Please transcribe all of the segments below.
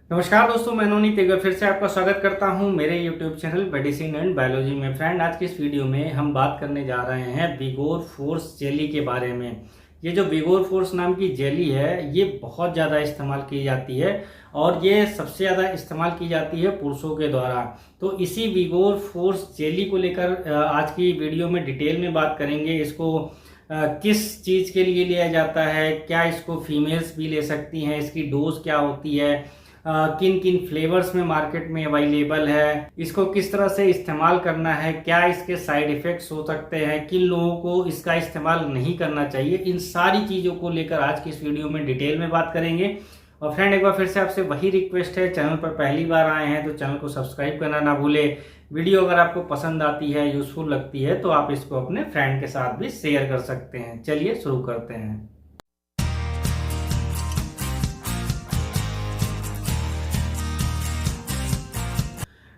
नमस्कार दोस्तों, मैं नवनीत एक बार फिर से आपका स्वागत करता हूं मेरे YouTube channel medicine and biology में। फ्रेंड, आज की इस वीडियो में हम बात करने जा रहे हैं विगोर फोर्स जेली के बारे में। ये जो विगोर फोर्स नाम की जेली है, ये बहुत ज़्यादा इस्तेमाल की जाती है और ये सबसे ज़्यादा इस्तेमाल की जाती है पुरुषों के द्वारा। तो इसी विगोर फोर्स जेली को लेकर आज की वीडियो में डिटेल में बात करेंगे। इसको किस चीज़ के लिए लिया जाता है, क्या इसको फीमेल्स भी ले सकती हैं, इसकी डोज क्या होती है, किन किन फ्लेवर्स में मार्केट में अवेलेबल है, इसको किस तरह से इस्तेमाल करना है, क्या इसके साइड इफेक्ट्स हो सकते हैं, किन लोगों को इसका इस्तेमाल नहीं करना चाहिए, इन सारी चीज़ों को लेकर आज की इस वीडियो में डिटेल में बात करेंगे। और फ्रेंड, एक बार फिर से आपसे वही रिक्वेस्ट है, चैनल पर पहली बार आए हैं तो चैनल को सब्सक्राइब करना ना भूले। वीडियो अगर आपको पसंद आती है, यूजफुल लगती है, तो आप इसको अपने फ्रेंड के साथ भी शेयर कर सकते हैं। चलिए शुरू करते हैं।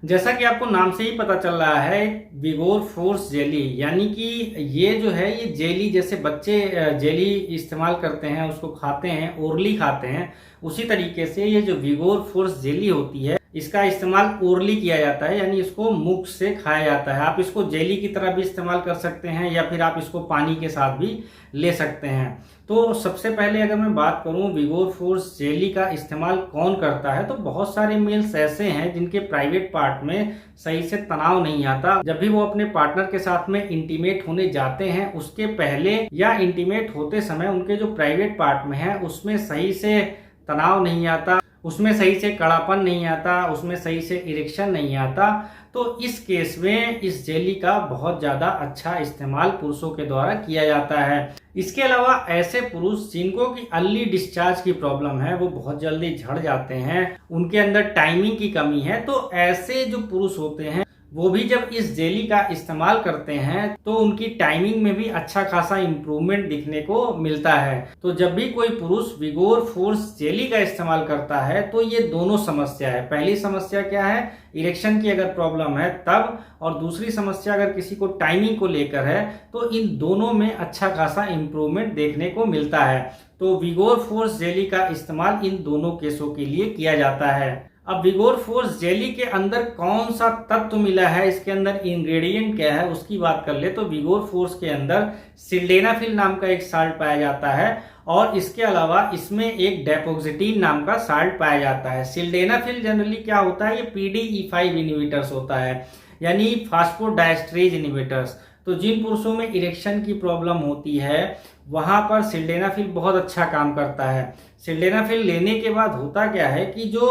जैसा कि आपको नाम से ही पता चल रहा है, विगोर फोर्स जेली, यानी कि ये जो है, ये जेली जैसे बच्चे जेली इस्तेमाल करते हैं, उसको खाते हैं, ओरली खाते हैं, उसी तरीके से ये जो विगोर फोर्स जेली होती है, इसका इस्तेमाल ओरली किया जाता है, यानी इसको मुख से खाया जाता है। आप इसको जेली की तरह भी इस्तेमाल कर सकते हैं या फिर आप इसको पानी के साथ भी ले सकते हैं। तो सबसे पहले अगर मैं बात करूं विगोर फोर्स जेली का इस्तेमाल कौन करता है, तो बहुत सारे मेल्स ऐसे हैं जिनके प्राइवेट पार्ट में सही से तनाव नहीं आता। जब भी वो अपने पार्टनर के साथ में इंटीमेट होने जाते हैं, उसके पहले या इंटीमेट होते समय उनके जो प्राइवेट पार्ट में है उसमें सही से तनाव नहीं आता, उसमें सही से कड़ापन नहीं आता, उसमें सही से इरेक्शन नहीं आता। तो इस केस में इस जेली का बहुत ज़्यादा अच्छा इस्तेमाल पुरुषों के द्वारा किया जाता है। इसके अलावा ऐसे पुरुष जिनको की अर्ली डिस्चार्ज की प्रॉब्लम है, वो बहुत जल्दी झड़ जाते हैं, उनके अंदर टाइमिंग की कमी है, तो ऐसे जो पुरुष होते हैं वो भी जब इस जेली का इस्तेमाल करते हैं तो उनकी टाइमिंग में भी अच्छा खासा इम्प्रूवमेंट दिखने को मिलता है। तो जब भी कोई पुरुष विगोर फोर्स जेली का इस्तेमाल करता है तो ये दोनों समस्या है। पहली समस्या क्या है, इरेक्शन की अगर प्रॉब्लम है तब, और दूसरी समस्या अगर किसी को टाइमिंग को लेकर है, तो इन दोनों में अच्छा खासा इम्प्रूवमेंट देखने को मिलता है। तो विगोर फोर्स जेली का इस्तेमाल इन दोनों केसों के लिए किया जाता है। अब विगोर फोर्स जेली के अंदर कौन सा तत्व मिला है, इसके अंदर इंग्रेडिएंट क्या है, उसकी बात कर ले तो विगोर फोर्स के अंदर सिल्डेनाफिल नाम का एक साल्ट पाया जाता है और इसके अलावा इसमें एक डेपोक्सिटीन नाम का साल्ट पाया जाता है। सिल्डेनाफिल जनरली क्या होता है, ये PDE5 इनहिबिटर्स होता है, यानी फास्फोडाइस्ट्रेज इनहिबिटर्स। तो जिन पुरुषों में इरेक्शन की प्रॉब्लम होती है वहां पर सिल्डेनाफिल बहुत अच्छा काम करता है। सिल्डेनाफिल लेने के बाद होता क्या है कि जो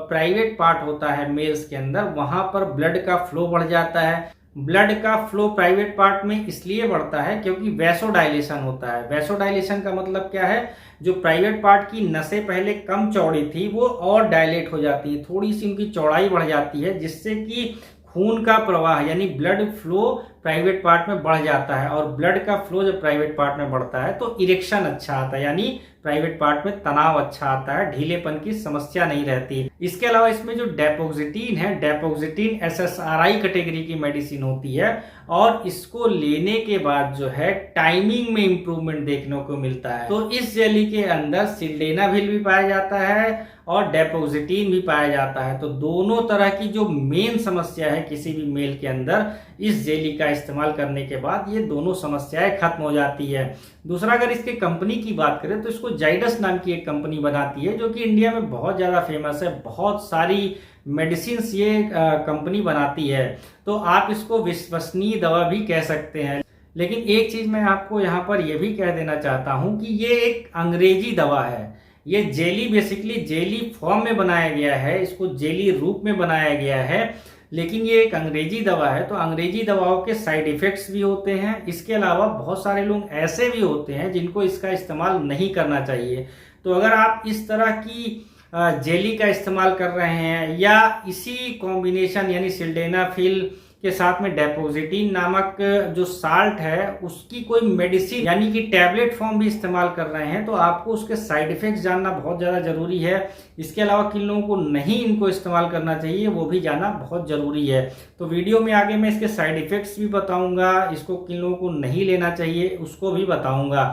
प्राइवेट पार्ट होता है मेल्स के अंदर, वहां पर ब्लड का फ्लो बढ़ जाता है। ब्लड का फ्लो प्राइवेट पार्ट में इसलिए बढ़ता है क्योंकि वैसोडाइलेशन होता है। वैसोडाइलेशन का मतलब क्या है, जो प्राइवेट पार्ट की नसें पहले कम चौड़ी थी वो और डायलेट हो जाती है, थोड़ी सी उनकी चौड़ाई बढ़ जाती है, जिससे कि खून का प्रवाह यानी ब्लड फ्लो प्राइवेट पार्ट में बढ़ जाता है। और ब्लड का फ्लो जब प्राइवेट पार्ट में बढ़ता है तो इरेक्शन अच्छा आता है, यानी प्राइवेट पार्ट में तनाव अच्छा आता है, ढीलेपन की समस्या नहीं रहती। इसके अलावा इसमें जो डेपोक्सिटीन है, डेपोक्सिटीन SSRI कैटेगरी की मेडिसिन होती है और इसको लेने के बाद जो है टाइमिंग में इंप्रूवमेंट देखने को मिलता है। तो इस जेली के अंदर सिल्डेनाफिल भी पाया जाता है और डेपोक्सिटीन भी पाया जाता है। तो दोनों तरह की जो मेन समस्या है किसी भी मेल के अंदर, इस जेली का इस्तेमाल करने के बाद ये दोनों समस्याएं खत्म हो जाती है। दूसरा, अगर इसके कंपनी की बात करें तो इसको जाइडस नाम की एक कंपनी बनाती है, जो कि इंडिया में बहुत ज़्यादा फेमस है। बहुत सारी मेडिसिन ये कंपनी बनाती है, तो आप इसको विश्वसनीय दवा भी कह सकते हैं। लेकिन एक चीज़ मैं आपको यहाँ पर यह भी कह देना चाहता हूँ कि ये एक अंग्रेजी दवा है। ये जेली बेसिकली जेली फॉर्म में बनाया गया है, इसको जेली रूप में बनाया गया है, लेकिन ये एक अंग्रेजी दवा है। तो अंग्रेजी दवाओं के साइड इफेक्ट्स भी होते हैं। इसके अलावा बहुत सारे लोग ऐसे भी होते हैं जिनको इसका इस्तेमाल नहीं करना चाहिए। तो अगर आप इस तरह की जेली का इस्तेमाल कर रहे हैं या इसी कॉम्बिनेशन यानी सिल्डेनाफिल के साथ में डेपोक्सिटीन नामक जो साल्ट है उसकी कोई मेडिसिन यानी कि टैबलेट फॉर्म भी इस्तेमाल कर रहे हैं, तो आपको उसके साइड इफेक्ट्स जानना बहुत ज़्यादा जरूरी है। इसके अलावा किन लोगों को नहीं इनको इस्तेमाल करना चाहिए वो भी जानना बहुत ज़रूरी है। तो वीडियो में आगे मैं इसके साइड इफेक्ट्स भी बताऊंगा, इसको किन लोगों को नहीं लेना चाहिए उसको भी बताऊंगा।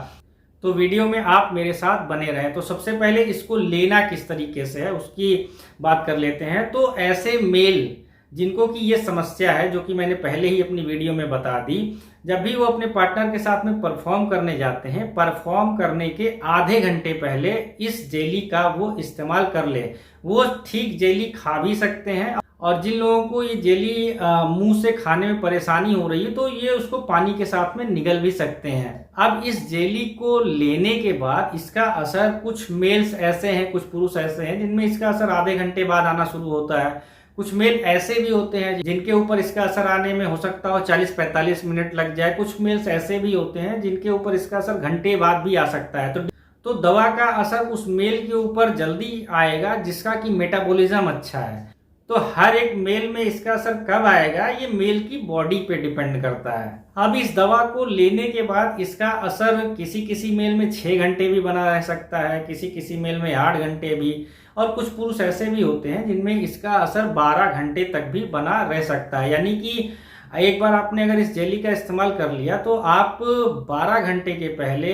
तो वीडियो में आप मेरे साथ बने रहें। तो सबसे पहले इसको लेना किस तरीके से है उसकी बात कर लेते हैं। तो ऐसे मेल जिनको कि ये समस्या है, जो कि मैंने पहले ही अपनी वीडियो में बता दी, जब भी वो अपने पार्टनर के साथ में परफॉर्म करने जाते हैं, परफॉर्म करने के आधे घंटे पहले इस जेली का वो इस्तेमाल कर ले। वो ठीक जेली खा भी सकते हैं, और जिन लोगों को ये जेली मुंह से खाने में परेशानी हो रही है तो ये उसको पानी के साथ में निगल भी सकते हैं। अब इस जेली को लेने के बाद इसका असर, कुछ मेल्स ऐसे हैं, कुछ पुरुष ऐसे हैं जिनमें इसका असर आधे घंटे बाद आना शुरू होता है। कुछ मेल ऐसे भी होते हैं जिनके ऊपर इसका असर आने में हो सकता हो 40-45 मिनट लग जाए। कुछ मेल्स ऐसे भी होते हैं जिनके ऊपर इसका असर घंटे बाद भी आ सकता है। तो दवा का असर उस मेल के ऊपर जल्दी आएगा जिसका कि मेटाबॉलिज्म अच्छा है। तो हर एक मेल में इसका असर कब आएगा, ये मेल की बॉडी पे डिपेंड करता है। अब इस दवा को लेने के बाद इसका असर किसी किसी मेल में 6 घंटे भी बना रह सकता है, किसी किसी मेल में 8 घंटे भी, और कुछ पुरुष ऐसे भी होते हैं जिनमें इसका असर 12 घंटे तक भी बना रह सकता है। यानी कि एक बार आपने अगर इस जेली का इस्तेमाल कर लिया तो आप 12 घंटे के पहले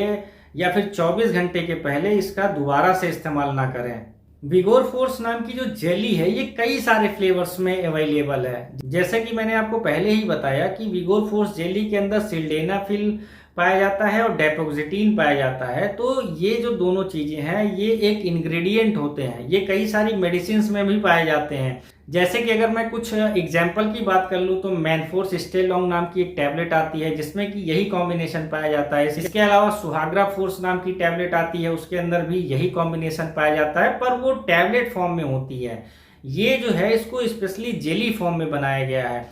या फिर 24 घंटे के पहले इसका दोबारा से इस्तेमाल ना करें। विगोर फोर्स नाम की जो जेली है ये कई सारे फ्लेवर्स में अवेलेबल है। जैसे कि मैंने आपको पहले ही बताया कि विगोर फोर्स जेली के अंदर सिल्डेनाफिल पाया जाता है और डेपोक्सिटीन पाया जाता है। तो ये जो दोनों चीजें हैं ये एक इंग्रेडिएंट होते हैं, ये कई सारी मेडिसिन में भी पाए जाते हैं। जैसे कि अगर मैं कुछ एग्जाम्पल की बात कर लूं तो मैनफोर्स स्टेलॉन्ग नाम की एक टैबलेट आती है जिसमें कि यही कॉम्बिनेशन पाया जाता है। इसके अलावा सुहाग्रा फोर्स नाम की टैबलेट आती है, उसके अंदर भी यही कॉम्बिनेशन पाया जाता है, पर वो टैबलेट फॉर्म में होती है। ये जो है इसको स्पेशली जेली फॉर्म में बनाया गया है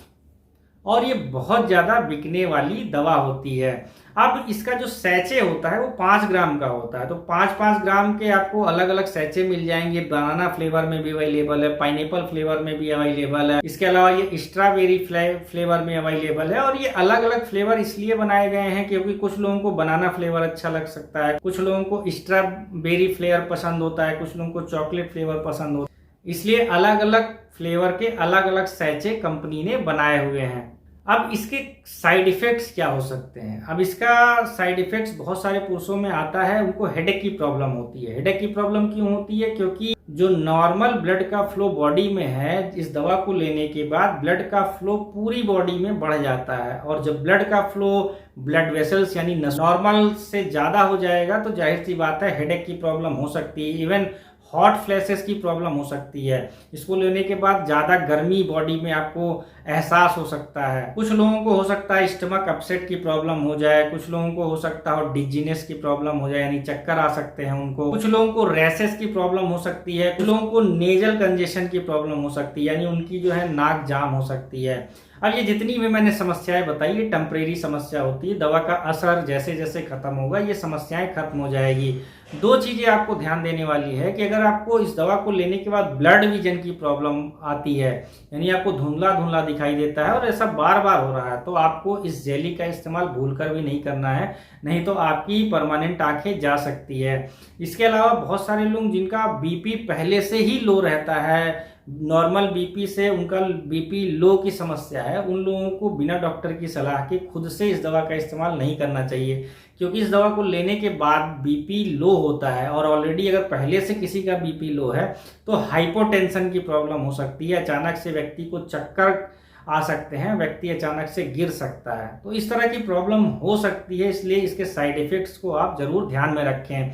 और ये बहुत ज्यादा बिकने वाली दवा होती है। अब इसका जो सैचे होता है वो 5 ग्राम का होता है। तो 5-5 ग्राम के आपको अलग अलग सैचे मिल जाएंगे। बनाना फ्लेवर में भी अवेलेबल है, पाइनएप्पल फ्लेवर में भी अवेलेबल है, इसके अलावा ये स्ट्रॉबेरी फ्लेवर में अवेलेबल है। और ये अलग अलग फ्लेवर इसलिए बनाए गए हैं क्योंकि कुछ लोगों को बनाना फ्लेवर अच्छा लग सकता है, कुछ लोगों को स्ट्रॉबेरी फ्लेवर पसंद होता है, कुछ लोगों को चॉकलेट फ्लेवर पसंद होता है। इसलिए अलग अलग फ्लेवर के अलग अलग सैचे कंपनी ने बनाए हुए हैं। अब इसके साइड इफेक्ट्स क्या हो सकते हैं? अब इसका साइड इफेक्ट्स बहुत सारे पुरुषों में आता है, उनको हेडेक की प्रॉब्लम होती है। हेडेक की प्रॉब्लम क्यों होती है? क्योंकि जो नॉर्मल ब्लड का फ्लो बॉडी में है, इस दवा को लेने के बाद ब्लड का फ्लो पूरी बॉडी में बढ़ जाता है, और जब ब्लड का फ्लो ब्लड वेसल्स यानी नॉर्मल से ज्यादा हो जाएगा तो जाहिर सी बात है हेडेक की प्रॉब्लम हो सकती है। इवन हॉट फ्लैशेस की प्रॉब्लम हो सकती है। इसको लेने के बाद ज्यादा गर्मी बॉडी में आपको एहसास हो सकता है। कुछ लोगों को हो सकता है स्टमक अपसेट की प्रॉब्लम हो जाए, कुछ लोगों को हो सकता है डिजीनेस की प्रॉब्लम हो जाए यानी चक्कर आ सकते हैं उनको, कुछ लोगों को रैशेस की प्रॉब्लम हो सकती है, कुछ लोगों को नेजल कंजेशन की प्रॉब्लम हो सकती है यानी उनकी जो है नाक जाम हो सकती है। अब ये जितनी भी मैंने समस्याएं बताई ये टेम्परेरी समस्या होती है, दवा का असर जैसे जैसे खत्म होगा ये समस्याएं खत्म हो जाएगी। 2 चीजें आपको ध्यान देने वाली है कि अगर आपको इस दवा को लेने के बाद ब्लड विजन की प्रॉब्लम आती है यानी आपको धुंधला धुंधला दिखाई देता है और ऐसा बार बार हो रहा है, तो आपको इस जेली का इस्तेमाल भूलकर भी नहीं करना है, नहीं तो आपकी परमानेंट आंखें जा सकती है। इसके अलावा बहुत सारे लोग जिनका बीपी पहले से ही लो रहता है, नॉर्मल बीपी से उनका बीपी लो की समस्या है, उन लोगों को बिना डॉक्टर की सलाह के खुद से इस दवा का इस्तेमाल नहीं करना चाहिए, क्योंकि इस दवा को लेने के बाद बीपी लो होता है और ऑलरेडी अगर पहले से किसी का बीपी लो है तो हाइपोटेंशन की प्रॉब्लम हो सकती है, अचानक से व्यक्ति को चक्कर आ सकते हैं, व्यक्ति अचानक से गिर सकता है, तो इस तरह की प्रॉब्लम हो सकती है। इसलिए इसके साइड इफेक्ट्स को आप जरूर ध्यान में रखें।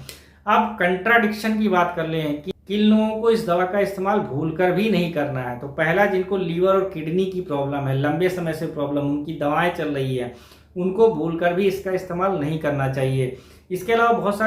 अब कंट्राडिक्शन की बात कर लें कि किन लोगों को इस दवा का इस्तेमाल भूलकर भी नहीं करना है। तो पहला, जिनको लीवर और किडनी की प्रॉब्लम है, लंबे समय से प्रॉब्लम, उनकी दवाएं चल रही है, उनको भूलकर भी इसका इस्तेमाल नहीं करना चाहिए। इसके अलावा बहुत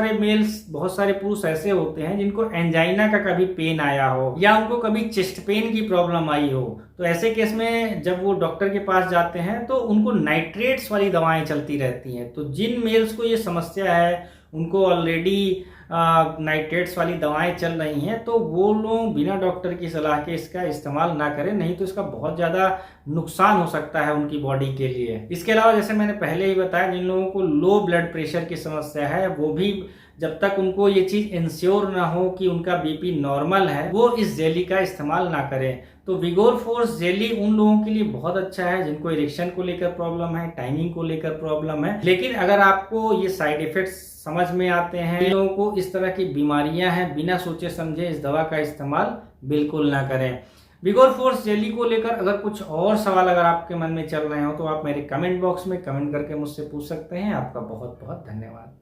सारे पुरुष ऐसे होते हैं जिनको एंजाइना का कभी पेन आया हो या उनको कभी चेस्ट पेन की प्रॉब्लम आई हो, तो ऐसे केस में जब वो डॉक्टर के पास जाते हैं तो उनको नाइट्रेट्स वाली दवाएं चलती रहती हैं। तो जिन मेल्स को ये समस्या है, उनको ऑलरेडी नाइट्रेट्स वाली दवाएं चल रही हैं, तो वो लोग बिना डॉक्टर की सलाह के इसका इस्तेमाल ना करें, नहीं तो इसका बहुत ज़्यादा नुकसान हो सकता है उनकी बॉडी के लिए। इसके अलावा जैसे मैंने पहले ही बताया, जिन लोगों को लो ब्लड प्रेशर की समस्या है वो भी जब तक उनको ये चीज इंश्योर ना हो कि उनका बीपी नॉर्मल है, वो इस जेली का इस्तेमाल ना करें। तो विगोर फोर्स जेली उन लोगों के लिए बहुत अच्छा है जिनको इरेक्शन को लेकर प्रॉब्लम है, टाइमिंग को लेकर प्रॉब्लम है। लेकिन अगर आपको ये साइड इफेक्ट्स समझ में आते हैं, जिन लोगों को इस तरह की बीमारियां हैं, बिना सोचे समझे इस दवा का इस्तेमाल बिल्कुल ना करें। विगोर फोर्स जेली को लेकर अगर कुछ और सवाल अगर आपके मन में चल रहे हो तो आप मेरे कमेंट बॉक्स में कमेंट करके मुझसे पूछ सकते हैं। आपका बहुत बहुत धन्यवाद।